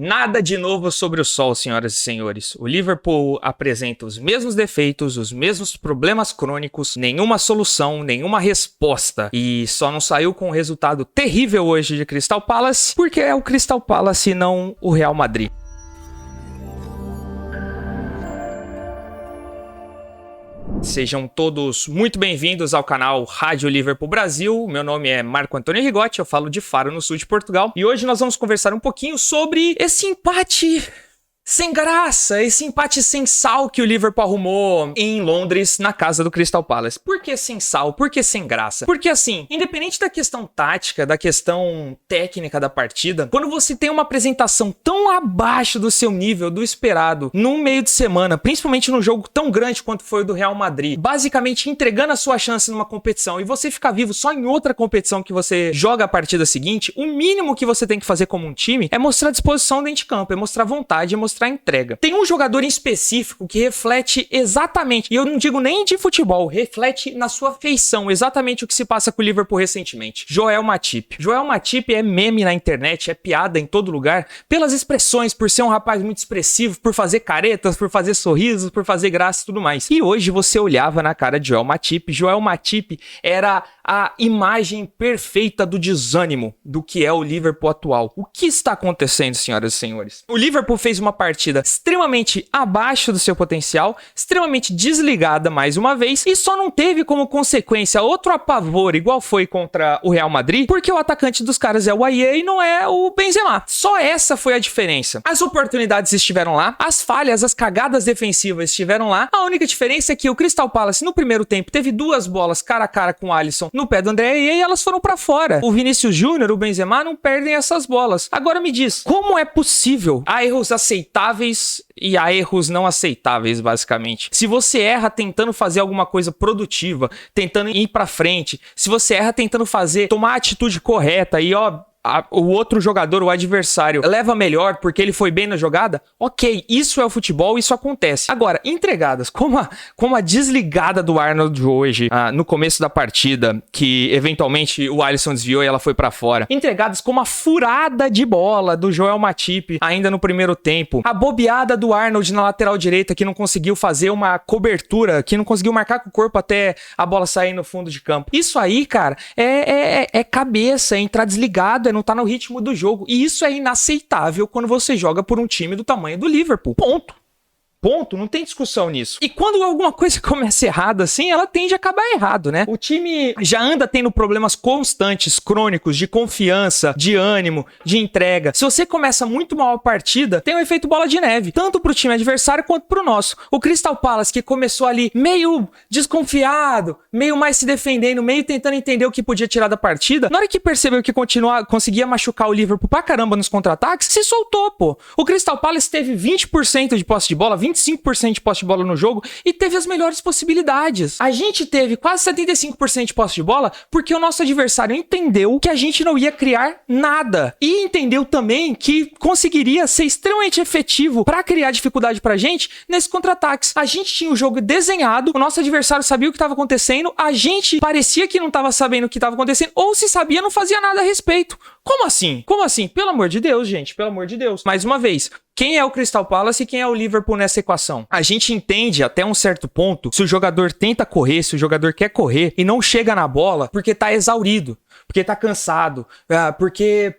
Nada de novo sobre o sol, senhoras e senhores. O Liverpool apresenta os mesmos defeitos, os mesmos problemas crônicos, nenhuma solução, nenhuma resposta. E só não saiu com um resultado terrível hoje de Crystal Palace, porque é o Crystal Palace e não o Real Madrid. Sejam todos muito bem-vindos ao canal Rádio Liverpool Brasil. Meu nome é Marco Antônio Rigotti, eu falo de Faro, no sul de Portugal. E hoje nós vamos conversar um pouquinho sobre esse empate sem graça, esse empate sem sal que o Liverpool arrumou em Londres, na casa do Crystal Palace. Por que sem sal? Por que sem graça? Porque assim, independente da questão tática, da questão técnica da partida, quando você tem uma apresentação tão abaixo do seu nível, do esperado, num meio de semana, principalmente num jogo tão grande quanto foi o do Real Madrid, basicamente entregando a sua chance numa competição e você ficar vivo só em outra competição que você joga a partida seguinte, o mínimo que você tem que fazer como um time é mostrar disposição dentro de campo, é mostrar vontade, é mostrar entrega. Tem um jogador em específico que reflete exatamente, e eu não digo nem de futebol, reflete na sua feição exatamente o que se passa com o Liverpool recentemente. Joel Matip. Joel Matip é meme na internet, é piada em todo lugar, pelas expressões, por ser um rapaz muito expressivo, por fazer caretas, por fazer sorrisos, por fazer graça e tudo mais. E hoje você olhava na cara de Joel Matip era a imagem perfeita do desânimo do que é o Liverpool atual. O que está acontecendo, senhoras e senhores? O Liverpool fez uma partida extremamente abaixo do seu potencial, extremamente desligada mais uma vez, e só não teve como consequência outro apavoro igual foi contra o Real Madrid, porque o atacante dos caras é o Aie e não é o Benzema. Só essa foi a diferença. As oportunidades estiveram lá, as falhas, as cagadas defensivas estiveram lá. A única diferença é que o Crystal Palace no primeiro tempo teve duas bolas cara a cara com o Alisson no pé do André Aie e elas foram pra fora. O Vinícius Júnior, o Benzema não perdem essas bolas. Agora me diz, como é possível? Há erros aceitáveis e há erros não aceitáveis, basicamente. Se você erra tentando fazer alguma coisa produtiva, tentando ir pra frente, se você erra tentando tomar a atitude correta e o outro jogador, o adversário, leva melhor porque ele foi bem na jogada, ok, isso é o futebol, isso acontece. Agora, entregadas, como a desligada do Arnold hoje, no começo da partida, que eventualmente o Alisson desviou e ela foi pra fora. Entregadas como a furada de bola do Joel Matip, ainda no primeiro tempo. A bobeada do Arnold na lateral direita, que não conseguiu fazer uma cobertura, que não conseguiu marcar com o corpo até a bola sair no fundo de campo. Isso aí, cara, é cabeça, é entrar desligado, não tá no ritmo do jogo. E isso é inaceitável quando você joga por um time do tamanho do Liverpool. Ponto, não tem discussão nisso. E quando alguma coisa começa errada assim, ela tende a acabar errado, né? O time já anda tendo problemas constantes, crônicos, de confiança, de ânimo, de entrega. Se você começa muito mal a partida, tem um efeito bola de neve, tanto pro time adversário quanto pro nosso. O Crystal Palace, que começou ali meio desconfiado, meio mais se defendendo, meio tentando entender o que podia tirar da partida, na hora que percebeu que conseguia machucar o Liverpool pra caramba nos contra-ataques, se soltou, pô. O Crystal Palace teve 20% de posse de bola, 25% de posse de bola no jogo e teve as melhores possibilidades. A gente teve quase 75% de posse de bola porque o nosso adversário entendeu que a gente não ia criar nada e entendeu também que conseguiria ser extremamente efetivo para criar dificuldade pra gente nesses contra-ataques. A gente tinha o jogo desenhado, o nosso adversário sabia o que estava acontecendo, a gente parecia que não estava sabendo o que estava acontecendo, ou se sabia, não fazia nada a respeito. Como assim? Como assim? Pelo amor de Deus, gente, pelo amor de Deus. Mais uma vez, quem é o Crystal Palace e quem é o Liverpool nessa equação? A gente entende até um certo ponto se o jogador tenta correr, se o jogador quer correr e não chega na bola porque tá exaurido, porque tá cansado, porque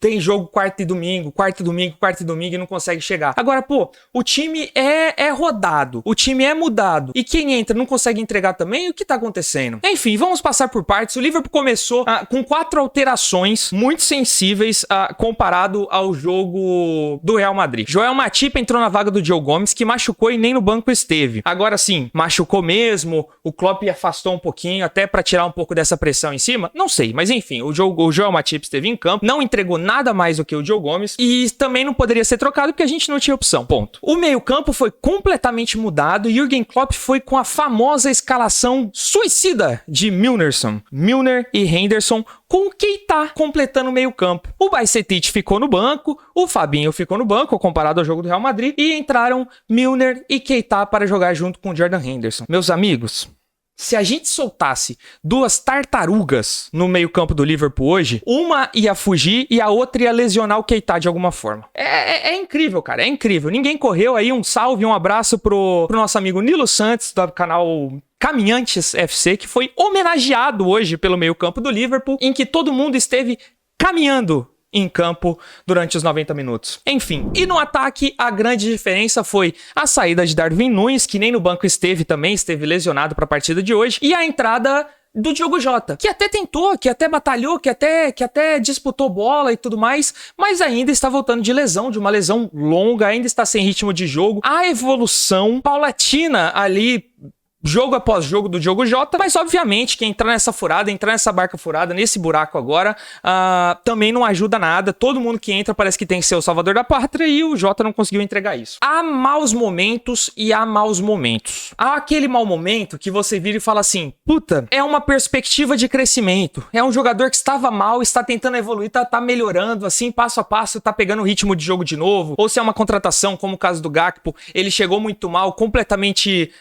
tem jogo quarta e domingo e não consegue chegar. Agora, pô, o time é rodado, o time é mudado. E quem entra não consegue entregar também, o que tá acontecendo? Enfim, vamos passar por partes. O Liverpool começou com 4 alterações muito sensíveis comparado ao jogo do Real Madrid. Joel Matip entrou na vaga do Joe Gomes, que machucou e nem no banco esteve. Agora sim, machucou mesmo, o Klopp afastou um pouquinho, até pra tirar um pouco dessa pressão em cima? Não sei, mas enfim, o Joel Matip esteve em campo, não entregou nada mais do que o Joe Gomes e também não poderia ser trocado porque a gente não tinha opção, ponto. O meio-campo foi completamente mudado e Jürgen Klopp foi com a famosa escalação suicida de Milner e Henderson, com o Keita completando o meio-campo. O Bajcetic ficou no banco, o Fabinho ficou no banco, comparado ao jogo do Real Madrid, e entraram Milner e Keita para jogar junto com o Jordan Henderson. Meus amigos, Se a gente soltasse duas tartarugas no meio-campo do Liverpool hoje, uma ia fugir e a outra ia lesionar o Keita de alguma forma. É incrível, cara, é incrível. Ninguém correu aí, um salve, um abraço pro nosso amigo Nilo Santos, do canal Caminhantes FC, que foi homenageado hoje pelo meio-campo do Liverpool, em que todo mundo esteve caminhando em campo durante os 90 minutos. Enfim, e no ataque a grande diferença foi a saída de Darwin Núñez, que nem no banco esteve também, esteve lesionado para a partida de hoje, e a entrada do Diogo Jota, que até tentou, que até batalhou, que até disputou bola e tudo mais, mas ainda está voltando de lesão, de uma lesão longa, ainda está sem ritmo de jogo. A evolução paulatina ali, jogo após jogo do Diogo Jota, mas obviamente que entrar nessa barca furada, nesse buraco agora, também não ajuda nada. Todo mundo que entra parece que tem que ser o salvador da pátria e o Jota não conseguiu entregar isso. Há maus momentos e há maus momentos. Há aquele mau momento que você vira e fala assim, puta, é uma perspectiva de crescimento, é um jogador que estava mal, está tentando evoluir, tá melhorando assim, passo a passo, tá pegando o ritmo de jogo de novo, ou se é uma contratação, como o caso do Gakpo, ele chegou muito mal, completamente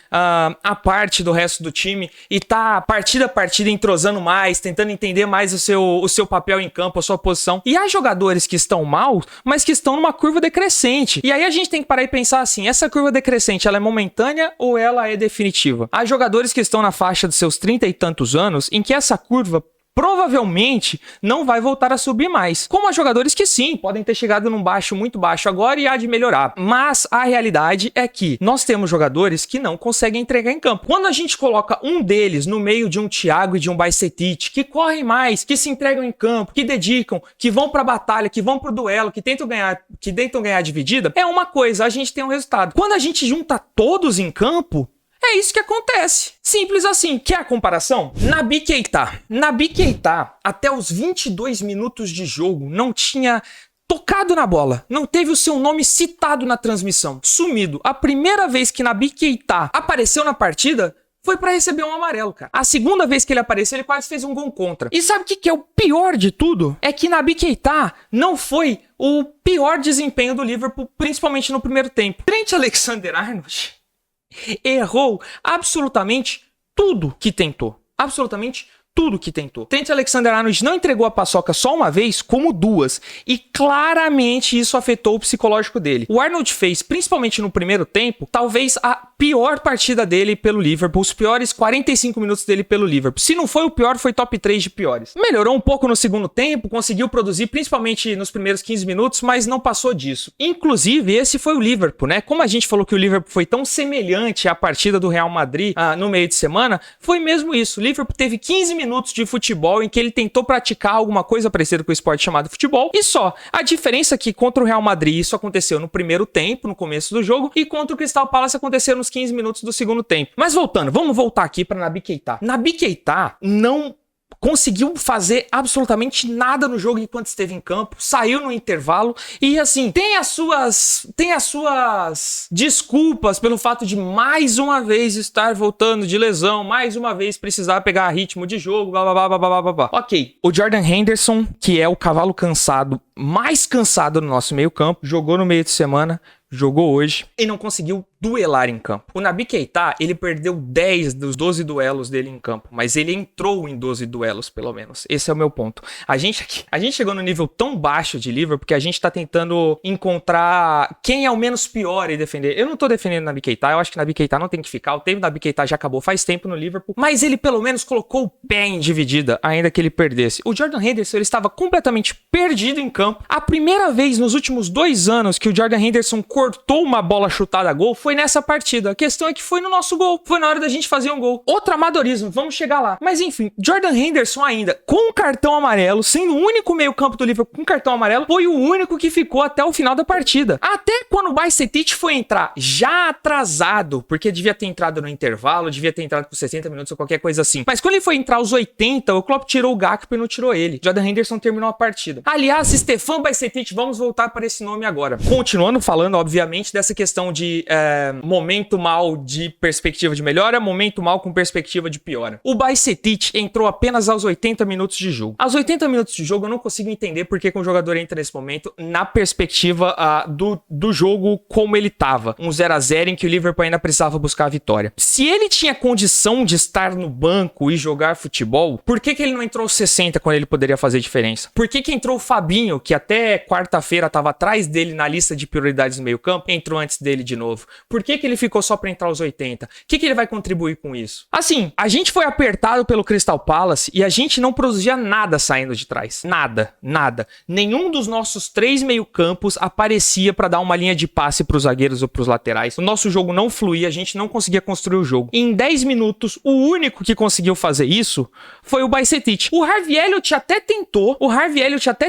parte do resto do time e tá partida a partida entrosando mais, tentando entender mais o seu papel em campo, a sua posição. E há jogadores que estão mal, mas que estão numa curva decrescente. E aí a gente tem que parar e pensar assim, essa curva decrescente, ela é momentânea ou ela é definitiva? Há jogadores que estão na faixa dos seus 30 e tantos anos em que essa curva provavelmente não vai voltar a subir mais. Como há jogadores que sim, podem ter chegado num baixo muito baixo agora e há de melhorar. Mas a realidade é que nós temos jogadores que não conseguem entregar em campo. Quando a gente coloca um deles no meio de um Thiago e de um Bajcetic, que correm mais, que se entregam em campo, que dedicam, que vão pra batalha, que vão pro duelo, que tentam ganhar dividida, é uma coisa, a gente tem um resultado. Quando a gente junta todos em campo, é isso que acontece. Simples assim. Quer a comparação? Naby Keita, até os 22 minutos de jogo, não tinha tocado na bola. Não teve o seu nome citado na transmissão. Sumido. A primeira vez que Naby Keita apareceu na partida foi pra receber um amarelo, cara. A segunda vez que ele apareceu, ele quase fez um gol contra. E sabe o que é o pior de tudo? É que Naby Keita não foi o pior desempenho do Liverpool, principalmente no primeiro tempo. Trent Alexander-Arnold errou absolutamente tudo que tentou. Absolutamente tudo que tentou. Trent Alexander-Arnold não entregou a paçoca só uma vez, como duas. E claramente isso afetou o psicológico dele. O Arnold fez, principalmente no primeiro tempo, talvez a pior partida dele pelo Liverpool. Os piores 45 minutos dele pelo Liverpool. Se não foi o pior, foi top 3 de piores. Melhorou um pouco no segundo tempo, conseguiu produzir, principalmente nos primeiros 15 minutos, mas não passou disso. Inclusive, esse foi o Liverpool, né? Como a gente falou que o Liverpool foi tão semelhante à partida do Real Madrid no meio de semana, foi mesmo isso. O Liverpool teve 15 minutos de futebol em que ele tentou praticar alguma coisa parecida com o esporte chamado futebol e só. A diferença é que contra o Real Madrid isso aconteceu no primeiro tempo, no começo do jogo, e contra o Crystal Palace aconteceu nos 15 minutos do segundo tempo. Mas voltando, vamos voltar aqui para Naby Keita. Naby Keita não conseguiu fazer absolutamente nada no jogo enquanto esteve em campo, saiu no intervalo e assim, tem as suas desculpas pelo fato de mais uma vez estar voltando de lesão, mais uma vez precisar pegar ritmo de jogo, blá blá blá blá blá blá. Ok, o Jordan Henderson, que é o cavalo cansado, mais cansado no nosso meio campo, jogou no meio de semana, jogou hoje e não conseguiu duelar em campo. O Naby Keita, ele perdeu 10 dos 12 duelos dele em campo, mas ele entrou em 12 duelos, pelo menos. Esse é o meu ponto. A gente chegou no nível tão baixo de Liverpool porque a gente tá tentando encontrar quem é o menos pior e defender. Eu não tô defendendo o Naby Keita, eu acho que o Naby Keita não tem que ficar. O tempo do Naby Keita já acabou faz tempo no Liverpool, mas ele pelo menos colocou o pé em dividida, ainda que ele perdesse. O Jordan Henderson, ele estava completamente perdido em campo. A primeira vez nos últimos 2 anos que o Jordan Henderson cortou uma bola chutada a gol foi nessa partida. A questão é que foi no nosso gol. Foi na hora da gente fazer um gol. Outro amadorismo, vamos chegar lá. Mas enfim, Jordan Henderson ainda com cartão amarelo, sendo o único meio campo do Liverpool com cartão amarelo, foi o único que ficou até o final da partida. Até quando o Bajcetic foi entrar, já atrasado, porque devia ter entrado no intervalo, devia ter entrado com 60 minutos ou qualquer coisa assim. Mas quando ele foi entrar aos 80, o Klopp tirou o Gakpo e não tirou ele. Jordan Henderson terminou a partida. Aliás, Stefan Bajcetic, vamos voltar para esse nome agora. Continuando falando, obviamente, dessa questão de momento mal de perspectiva de melhora, momento mal com perspectiva de piora. O Bajcetic entrou apenas aos 80 minutos de jogo. Aos 80 minutos de jogo eu não consigo entender por que um jogador entra nesse momento na perspectiva do jogo como ele tava, um 0-0 em que o Liverpool ainda precisava buscar a vitória. Se ele tinha condição de estar no banco e jogar futebol, por que ele não entrou aos 60 quando ele poderia fazer diferença? Por que entrou o Fabinho, que até quarta-feira tava atrás dele na lista de prioridades no meio campo, entrou antes dele de novo? Por que ele ficou só pra entrar aos 80? O que ele vai contribuir com isso? Assim, a gente foi apertado pelo Crystal Palace e a gente não produzia nada saindo de trás. Nada. Nenhum dos nossos 3 meio-campos aparecia pra dar uma linha de passe pros zagueiros ou pros laterais. O nosso jogo não fluía, a gente não conseguia construir o jogo. Em 10 minutos, o único que conseguiu fazer isso foi o Bajcetic. O Harvey Elliott até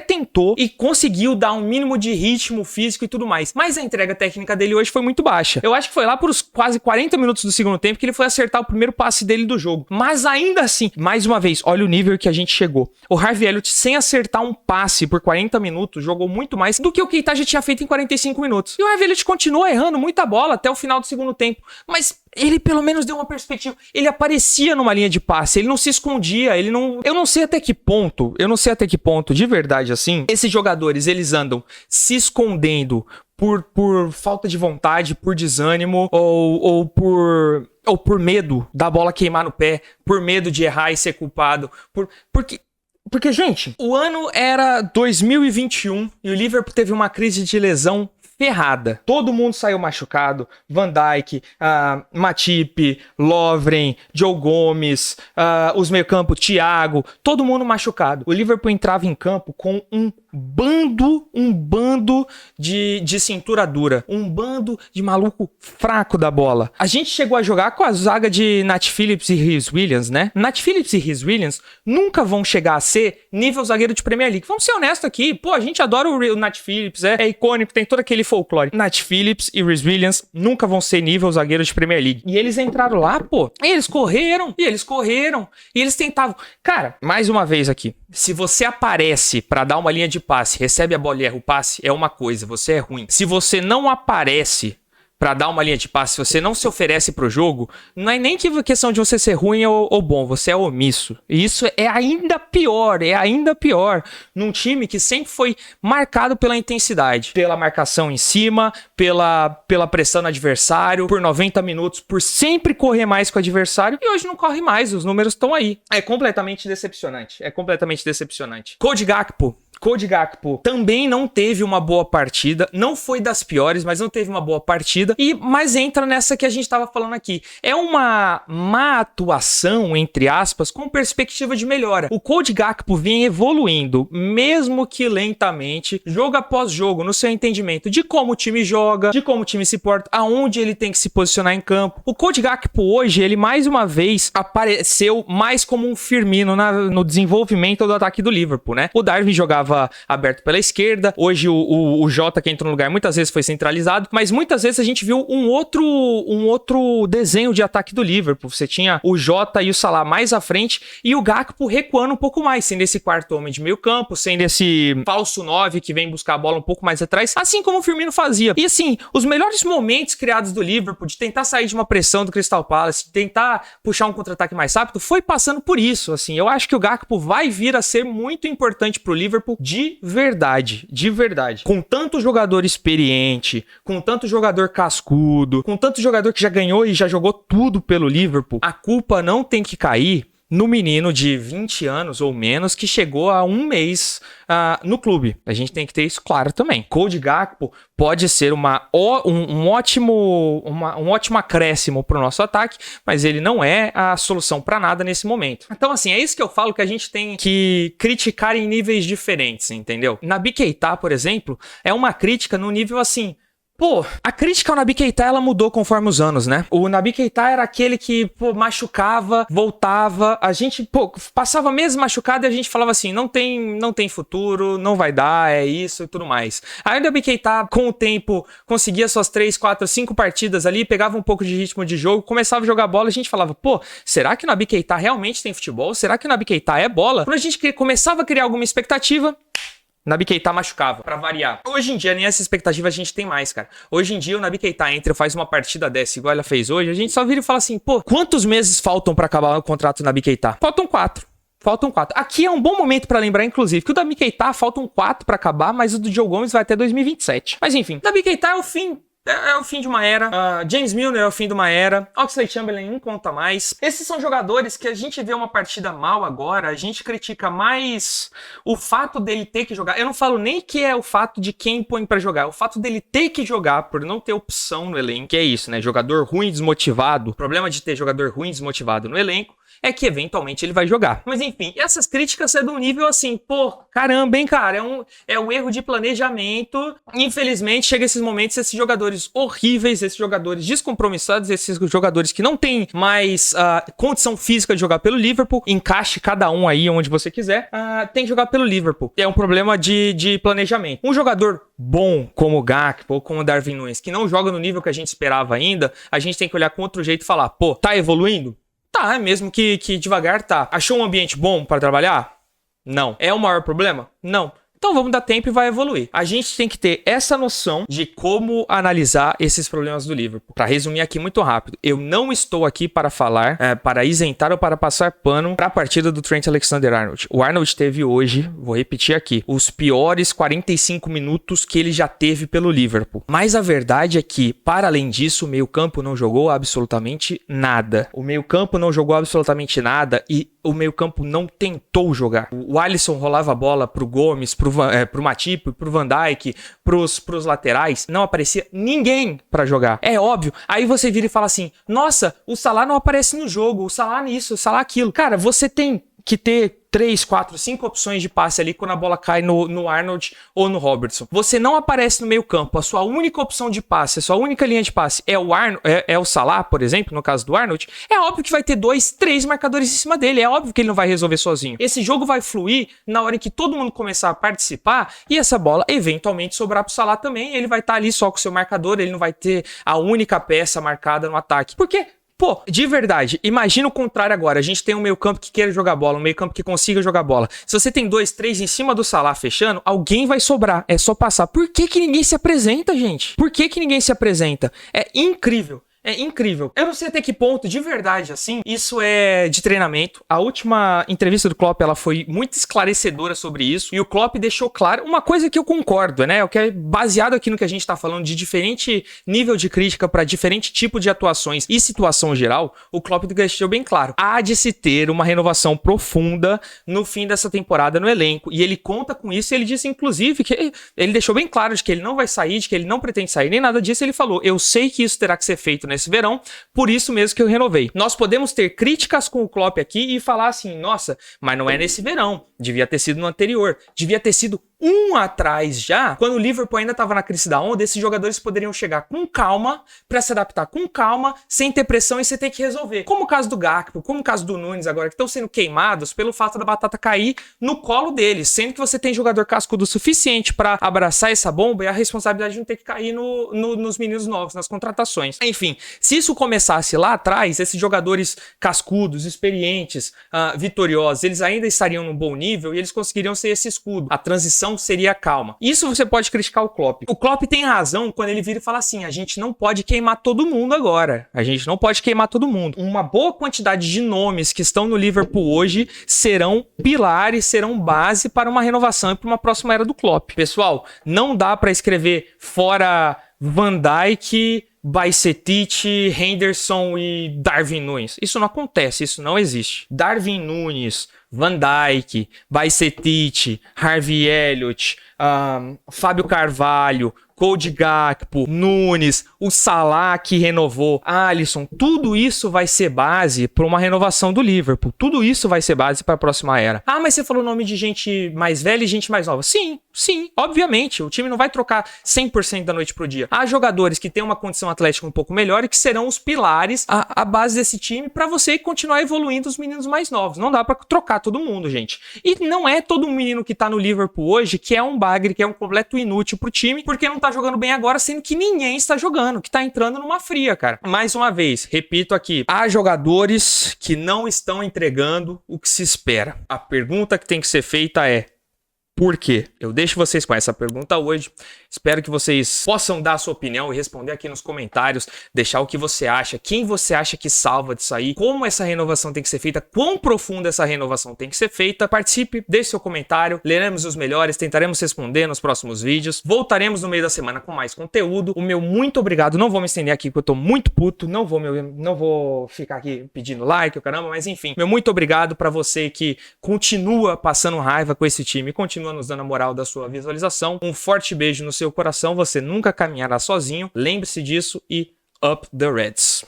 tentou e conseguiu dar um mínimo de ritmo físico e tudo mais. Mas a entrega técnica dele hoje foi muito baixa. Eu acho que foi lá por quase 40 minutos do segundo tempo que ele foi acertar o primeiro passe dele do jogo. Mas ainda assim, mais uma vez, olha o nível que a gente chegou. O Harvey Elliott, sem acertar um passe por 40 minutos, jogou muito mais do que o Keita já tinha feito em 45 minutos. E o Harvey Elliott continuou errando muita bola até o final do segundo tempo. Mas ele pelo menos deu uma perspectiva. Ele aparecia numa linha de passe, ele não se escondia, ele não... Eu não sei até que ponto, de verdade assim, esses jogadores, eles andam se escondendo por falta de vontade, por desânimo ou por medo da bola queimar no pé, por medo de errar e ser culpado, porque, gente, o ano era 2021 e o Liverpool teve uma crise de lesão ferrada. Todo mundo saiu machucado. Van Dijk, Matip, Lovren, Joe Gomes, os meio-campo, Thiago, todo mundo machucado. O Liverpool entrava em campo com um bando de cintura dura, um bando de maluco fraco da bola. A gente chegou a jogar com a zaga de Nat Phillips e Rhys Williams, né? Nat Phillips e Rhys Williams nunca vão chegar a ser nível zagueiro de Premier League. Vamos ser honestos aqui. Pô, a gente adora o Nat Phillips, é icônico, tem todo aquele folclore. Nat Phillips e Rhys Williams nunca vão ser nível zagueiro de Premier League. E eles entraram lá, pô, e eles correram, e eles tentavam. Cara, mais uma vez aqui, se você aparece pra dar uma linha de passe, recebe a bola e erra o passe, é uma coisa, você é ruim. Se você não aparece pra dar uma linha de passe, se você não se oferece pro jogo, não é nem questão de você ser ruim ou bom, você é omisso. E isso é ainda pior, num time que sempre foi marcado pela intensidade, pela marcação em cima, pela pressão no adversário, por 90 minutos, por sempre correr mais com o adversário, e hoje não corre mais, os números estão aí. É completamente decepcionante. Cody Gakpo também não teve uma boa partida, não foi das piores, mas não teve uma boa partida, mas entra nessa que a gente estava falando aqui. É uma má atuação, entre aspas, com perspectiva de melhora. O Cody Gakpo vem evoluindo, mesmo que lentamente, jogo após jogo, no seu entendimento de como o time joga, de como o time se porta, aonde ele tem que se posicionar em campo. O Cody Gakpo hoje, ele mais uma vez apareceu mais como um Firmino no desenvolvimento do ataque do Liverpool, né? O Darwin jogava aberto pela esquerda, hoje o Jota que entrou no lugar muitas vezes foi centralizado, mas muitas vezes a gente viu um outro desenho de ataque do Liverpool. Você tinha o Jota e o Salah mais à frente e o Gakpo recuando um pouco mais, sendo esse quarto homem de meio campo, sendo esse falso 9 que vem buscar a bola um pouco mais atrás, assim como o Firmino fazia. E assim, os melhores momentos criados do Liverpool, de tentar sair de uma pressão do Crystal Palace, de tentar puxar um contra-ataque mais rápido, foi passando por isso. Assim, eu acho que o Gakpo vai vir a ser muito importante pro Liverpool de verdade. Com tanto jogador experiente, com tanto jogador cascudo, com tanto jogador que já ganhou e já jogou tudo pelo Liverpool, a culpa não tem que cair no menino de 20 anos ou menos que chegou há um mês no clube. A gente tem que ter isso claro também. Cody Gakpo pode ser um ótimo acréscimo para o nosso ataque, mas ele não é a solução para nada nesse momento. Então, assim, é isso que eu falo que a gente tem que criticar em níveis diferentes, entendeu? Naby Keita, por exemplo, é uma crítica no nível assim... Pô, a crítica ao Naby Keita, ela mudou conforme os anos, né? O Naby Keita era aquele que, machucava, voltava, a gente, passava meses machucado e a gente falava assim, não tem futuro, não vai dar, é isso e tudo mais. Aí o Naby Keita, com o tempo, conseguia suas 3, 4, 5 partidas ali, pegava um pouco de ritmo de jogo, começava a jogar bola, a gente falava, será que o Naby Keita realmente tem futebol? Será que o Naby Keita é bola? Quando a gente começava a criar alguma expectativa... Naby Keita machucava, pra variar. Hoje em dia, nem essa expectativa a gente tem mais, cara. Hoje em dia, o Naby Keita entra, faz uma partida dessa, igual ela fez hoje, a gente só vira e fala assim, quantos meses faltam pra acabar o contrato do Naby Keita? Faltam 4. Faltam 4. Aqui é um bom momento pra lembrar, inclusive, que o Naby Keita faltam 4 pra acabar, mas o do Joe Gomes vai até 2027. Mas enfim, Naby Keita é o fim. É o fim de uma era. James Milner é o fim de uma era. Oxlade-Chamberlain não conta mais. Esses são jogadores que a gente vê uma partida mal agora, a gente critica mais o fato dele ter que jogar. Eu não falo nem que é o fato de quem põe pra jogar, é o fato dele ter que jogar por não ter opção no elenco. Que é isso, né? Jogador ruim, desmotivado. O problema de ter jogador ruim, desmotivado no elenco é que eventualmente ele vai jogar. Mas enfim, essas críticas é de um nível assim, pô, caramba, hein, cara, é um erro de planejamento. Infelizmente, chega esses momentos, esses jogadores horríveis, esses jogadores descompromissados, esses jogadores que não têm mais condição física de jogar pelo Liverpool, encaixe cada um aí onde você quiser, tem que jogar pelo Liverpool. É um problema de planejamento. Um jogador bom como o Gakpo ou como o Darwin Núñez, que não joga no nível que a gente esperava ainda, a gente tem que olhar com outro jeito e falar, pô, tá evoluindo? Tá, mesmo que devagar tá. Achou um ambiente bom para trabalhar? Não. É o maior problema? Não. Então vamos dar tempo e vai evoluir. A gente tem que ter essa noção de como analisar esses problemas do Liverpool. Para resumir aqui muito rápido, eu não estou aqui para falar, para isentar ou para passar pano para a partida do Trent Alexander-Arnold. O Arnold teve hoje, vou repetir aqui, os piores 45 minutos que ele já teve pelo Liverpool. Mas a verdade é que, para além disso, o meio-campo não jogou absolutamente nada. O meio-campo não jogou absolutamente nada e o meio-campo não tentou jogar. O Alisson rolava a bola pro Gomes, pro Matip, pro Van Dijk, pros laterais. Não aparecia ninguém pra jogar. É óbvio. Aí você vira e fala assim, nossa, o Salah não aparece no jogo, o Salah nisso, o Salah aquilo. Cara, você tem que ter 3, 4, 5 opções de passe ali quando a bola cai no Arnold ou no Robertson. Você não aparece no meio campo, a sua única opção de passe, a sua única linha de passe é o Salah, por exemplo, no caso do Arnold, é óbvio que vai ter 2, 3 marcadores em cima dele, é óbvio que ele não vai resolver sozinho. Esse jogo vai fluir na hora em que todo mundo começar a participar e essa bola eventualmente sobrar pro Salah também, ele vai estar ali só com o seu marcador, ele não vai ter a única peça marcada no ataque. Por quê? Pô, de verdade, imagina o contrário agora. A gente tem um meio campo que queira jogar bola, um meio campo que consiga jogar bola. Se você tem 2, 3 em cima do Salah fechando, alguém vai sobrar. É só passar. Por que ninguém se apresenta, gente? Por que ninguém se apresenta? É incrível. É incrível. Eu não sei até que ponto, de verdade, assim, isso é de treinamento. A última entrevista do Klopp, ela foi muito esclarecedora sobre isso. E o Klopp deixou claro uma coisa que eu concordo, né? O que é baseado aqui no que a gente tá falando de diferente nível de crítica para diferente tipo de atuações e situação geral, o Klopp deixou bem claro. Há de se ter uma renovação profunda no fim dessa temporada no elenco. E ele conta com isso e ele disse, inclusive, que ele deixou bem claro de que ele não vai sair, de que ele não pretende sair, nem nada disso. Ele falou, eu sei que isso terá que ser feito nesse verão, por isso mesmo que eu renovei. Nós podemos ter críticas com o Klopp aqui e falar assim, nossa, mas não é nesse verão, devia ter sido no anterior, devia ter sido um atrás já, quando o Liverpool ainda estava na crise da onda, esses jogadores poderiam chegar com calma, para se adaptar com calma, sem ter pressão e você ter que resolver. Como o caso do Gakpo, como o caso do Núñez agora, que estão sendo queimados pelo fato da batata cair no colo deles, sendo que você tem jogador cascudo suficiente para abraçar essa bomba e a responsabilidade de não ter que cair nos meninos novos, nas contratações. Enfim, se isso começasse lá atrás, esses jogadores cascudos, experientes, vitoriosos, eles ainda estariam num bom nível e eles conseguiriam ser esse escudo. A transição seria calma. Isso você pode criticar o Klopp. O Klopp tem razão quando ele vira e fala assim, a gente não pode queimar todo mundo agora. A gente não pode queimar todo mundo. Uma boa quantidade de nomes que estão no Liverpool hoje serão pilares, serão base para uma renovação e para uma próxima era do Klopp. Pessoal, não dá para escrever fora Van Dijk, Bajcetic, Henderson e Darwin Núñez. Isso não acontece, isso não existe. Darwin Núñez, Van Dijk, Bajcetic, Harvey Elliott, Fábio Carvalho, Cody Gakpo, Núñez, o Salah que renovou, Alisson, tudo isso vai ser base para uma renovação do Liverpool. Tudo isso vai ser base para a próxima era. Ah, mas você falou o nome de gente mais velha e gente mais nova. Sim, obviamente. O time não vai trocar 100% da noite pro dia. Há jogadores que têm uma condição atlética um pouco melhor e que serão os pilares, a base desse time para você continuar evoluindo os meninos mais novos. Não dá para trocar todo mundo, gente. E não é todo menino que tá no Liverpool hoje que é um bagre, que é um completo inútil pro time, porque não tá jogando bem agora, sendo que ninguém está jogando, que tá entrando numa fria, cara. Mais uma vez, repito aqui, há jogadores que não estão entregando o que se espera. A pergunta que tem que ser feita é: Por quê? Eu deixo vocês com essa pergunta hoje. Espero que vocês possam dar a sua opinião e responder aqui nos comentários, deixar o que você acha, quem você acha que salva disso aí, como essa renovação tem que ser feita, quão profunda essa renovação tem que ser feita. Participe, deixe seu comentário, leremos os melhores, tentaremos responder nos próximos vídeos. Voltaremos no meio da semana com mais conteúdo. O meu muito obrigado, não vou me estender aqui porque eu tô muito puto, não vou ficar aqui pedindo like, caramba, mas enfim, meu muito obrigado pra você que continua passando raiva com esse time, continua nos dando a moral da sua visualização. Um forte beijo no seu coração, você nunca caminhará sozinho, lembre-se disso e Up the Reds!